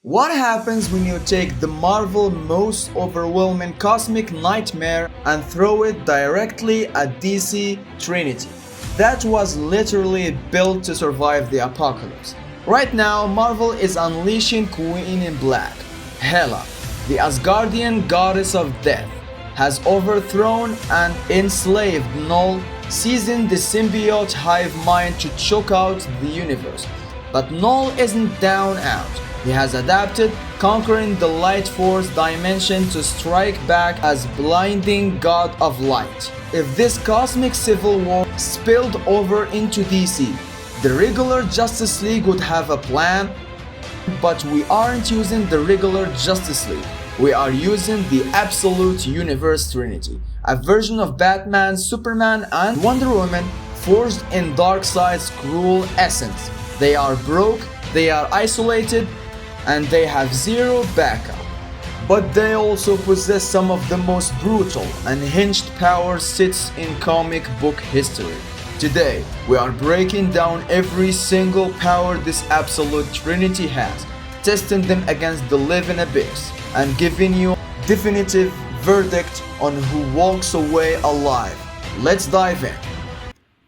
What happens when you take the Marvel most overwhelming cosmic nightmare and throw it directly at DC Trinity? That was literally built to survive the apocalypse. Right now, Marvel is unleashing Queen in Black. Hela, the Asgardian goddess of death, has overthrown and enslaved Knull, seizing the symbiote Hive-Mind to choke out the universe. But Knull isn't down out. He has adapted, conquering the light force dimension to strike back as blinding god of light. If this cosmic civil war spilled over into DC, the regular Justice League would have a plan, but we aren't using the regular Justice League. We are using the Absolute Universe Trinity, a version of Batman, Superman, and Wonder Woman forged in Darkseid's cruel essence. They are broke, they are isolated, and they have zero backup. But they also possess some of the most brutal and hinged power sits in comic book history. Today, we are breaking down every single power this Absolute Trinity has, testing them against the living abyss, and giving you a definitive verdict on who walks away alive. Let's dive in.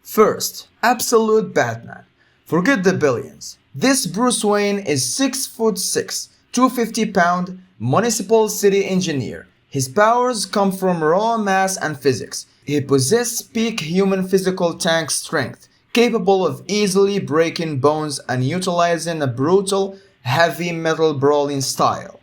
First, Absolute Batman. Forget the billions. This Bruce Wayne is 6'6", 250-pound municipal city engineer. His powers come from raw mass and physics. He possesses peak human physical tank strength, capable of easily breaking bones and utilizing a brutal, heavy metal brawling style.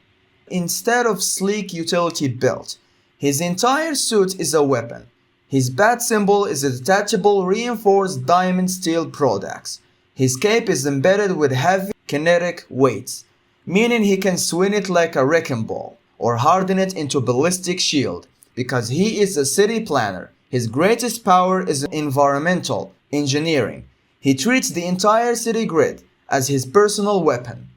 Instead of sleek utility belt, his entire suit is a weapon. His bat symbol is a detachable reinforced diamond steel broadaxe. His cape is embedded with heavy kinetic weights, meaning he can swing it like a wrecking ball or harden it into a ballistic shield. Because he is a city planner, his greatest power is environmental engineering. He treats the entire city grid as his personal weapon.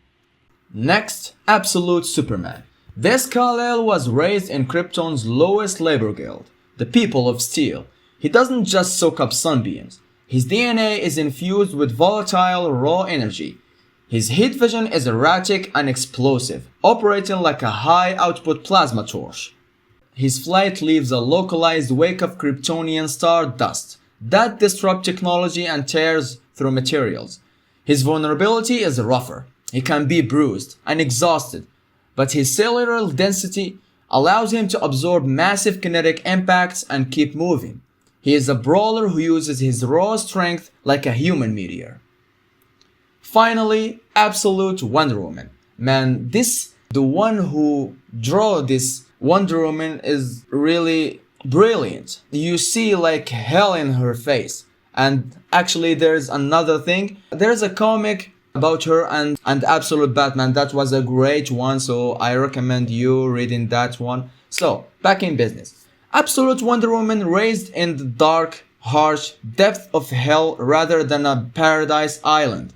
Next, Absolute Superman. This Kal-El was raised in Krypton's lowest labor guild, the People of Steel. He doesn't just soak up sunbeams. His DNA is infused with volatile raw energy. His heat vision is erratic and explosive, operating like a high-output plasma torch. His flight leaves a localized wake of Kryptonian stardust that disrupts technology and tears through materials. His vulnerability is rougher. He can be bruised and exhausted, but his cellular density allows him to absorb massive kinetic impacts and keep moving. He is a brawler who uses his raw strength like a human meteor. Finally, Absolute Wonder Woman. Man, the one who drew this Wonder Woman is really brilliant. You see like hell in her face. And actually there's another thing. There's a comic about her and Absolute Batman. That was a great one, so I recommend you reading that one. So, back in business. Absolute Wonder Woman raised in the dark, harsh depth of hell rather than a paradise island.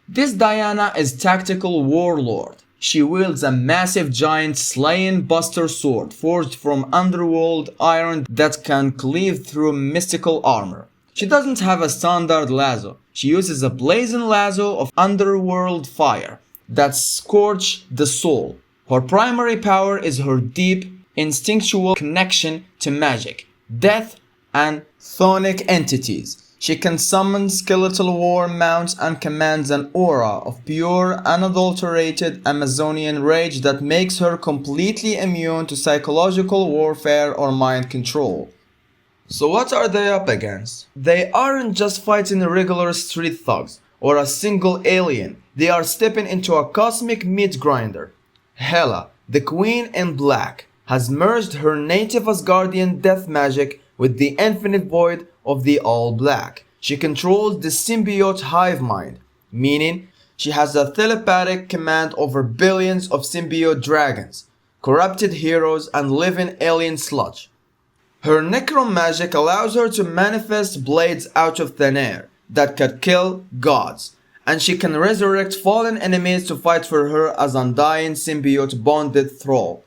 This Diana is tactical warlord. She wields a massive giant slaying buster sword forged from underworld iron that can cleave through mystical armor. She doesn't have a standard lasso. She uses a blazing lasso of underworld fire that scorches the soul. Her primary power is her deep, instinctual connection to magic, death, and chthonic entities. She can summon skeletal war mounts and commands an aura of pure, unadulterated Amazonian rage that makes her completely immune to psychological warfare or mind control. So what are they up against? They aren't just fighting regular street thugs or a single alien. They are stepping into a cosmic meat grinder. Hela, the Queen in Black, has merged her native Asgardian death magic with the infinite void of the All Black. She controls the symbiote Hive-Mind, meaning she has a telepathic command over billions of symbiote dragons, corrupted heroes, and living alien sludge. Her necromagic allows her to manifest blades out of thin air that can kill gods, and she can resurrect fallen enemies to fight for her as undying symbiote bonded thrall.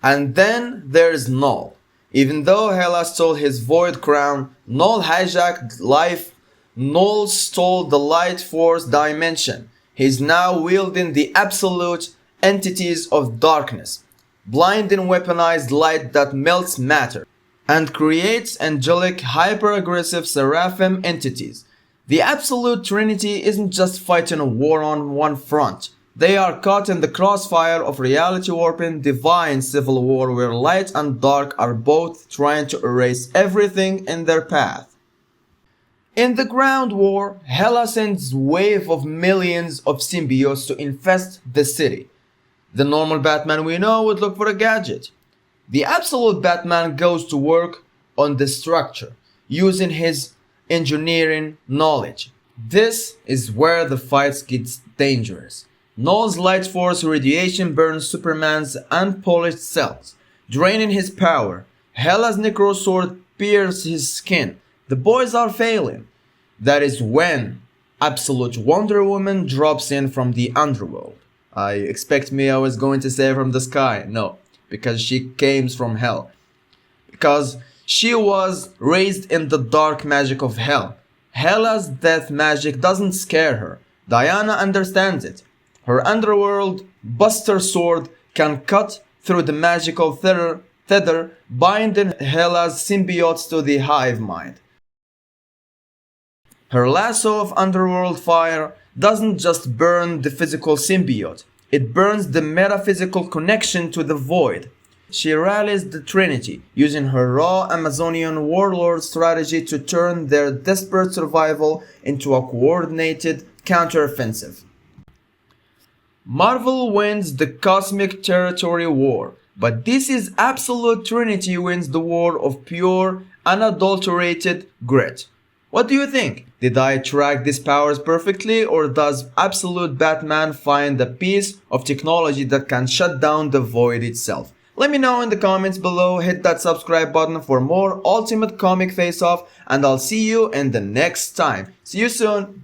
And then there's Knull. Even though Hela stole his void crown, Knull hijacked life. Knull stole the light force dimension. He's now wielding the absolute entities of darkness, blind and weaponized light that melts matter, and creates angelic, hyper-aggressive seraphim entities. The Absolute Trinity isn't just fighting a war on one front. They are caught in the crossfire of reality-warping divine civil war where light and dark are both trying to erase everything in their path. In the ground war, Hela sends wave of millions of symbiotes to infest the city. The normal Batman we know would look for a gadget. The Absolute Batman goes to work on the structure, using his engineering knowledge. This is where the fight gets dangerous. Knull's light force radiation burns Superman's unpolished cells, draining his power. Hela's necro sword pierces his skin. The boys are failing. That is when Absolute Wonder Woman drops in from the underworld. I was going to say from the sky. No, because she came from hell. Because she was raised in the dark magic of hell. Hela's death magic doesn't scare her. Diana understands it. Her underworld buster sword can cut through the magical tether binding Hela's symbiotes to the Hive-Mind. Her lasso of underworld fire doesn't just burn the physical symbiote, it burns the metaphysical connection to the void. She rallies the Trinity, using her raw Amazonian warlord strategy to turn their desperate survival into a coordinated counteroffensive. Marvel wins the cosmic territory war, but DC's Absolute Trinity wins the war of pure, unadulterated grit. What do you think? Did I track these powers perfectly, or does Absolute Batman find a piece of technology that can shut down the void itself? Let me know in the comments below, hit that subscribe button for more ultimate comic face-off, and I'll see you in the next time. See you soon!